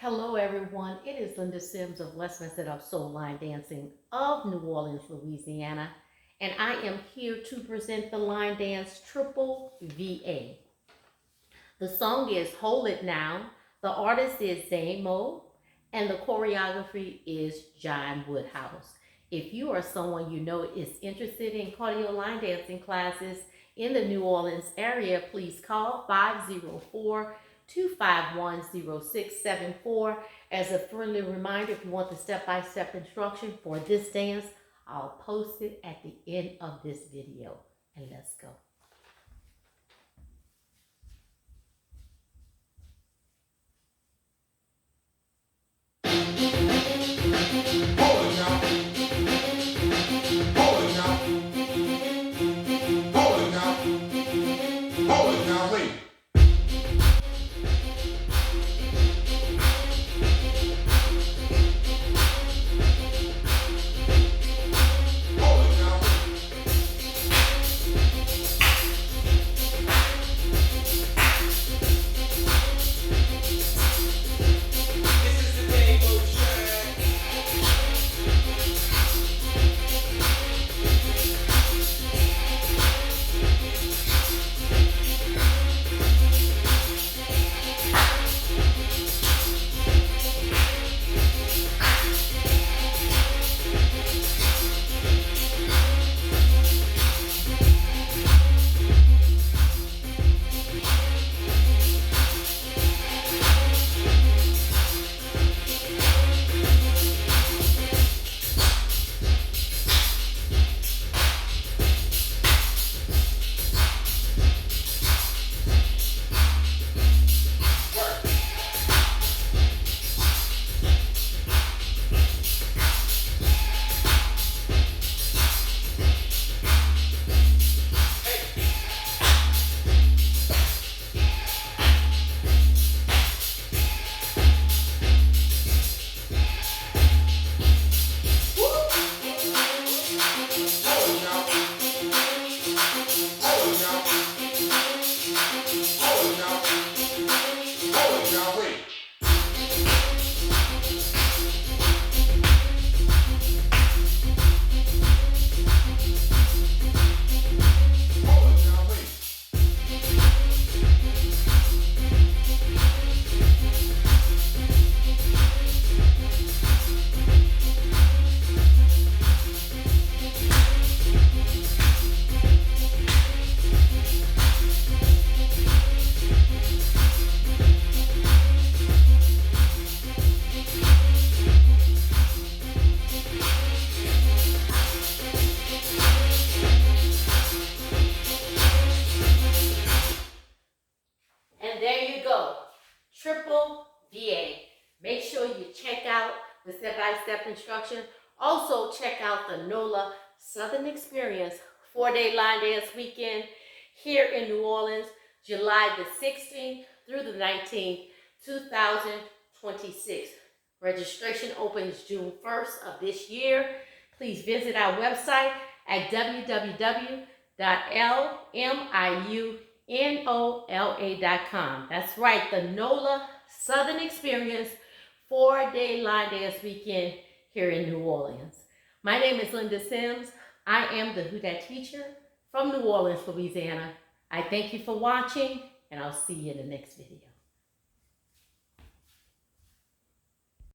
Hello everyone, it is Linda Sims of Let's Mess It Up Soul Line Dancing of New Orleans, Louisiana, and I am here to present the line dance Triple VA. The song is Hold It Now, the artist is Zamo, and the choreography is John Woodhouse. If you are someone you know is interested in cardio line dancing classes in the New Orleans area, please call 504-251-0674. As a friendly reminder, if you want the step-by-step instruction for this dance, I'll post it at the end of this video. And let's go. And there you go, Triple VA. Make sure you check out the step-by-step instruction. Also check out the NOLA Southern Experience 4-day line dance weekend here in New Orleans, July the 16th through the 19th, 2026. Registration opens June 1st of this year. Please visit our website at www.lmiunola.com. That's right, the NOLA Southern Experience 4-day line dance weekend here in New Orleans. My name is Linda Sims. I am the WOODHOUSE teacher from New Orleans, Louisiana. I thank you for watching, and I'll see you in the next video.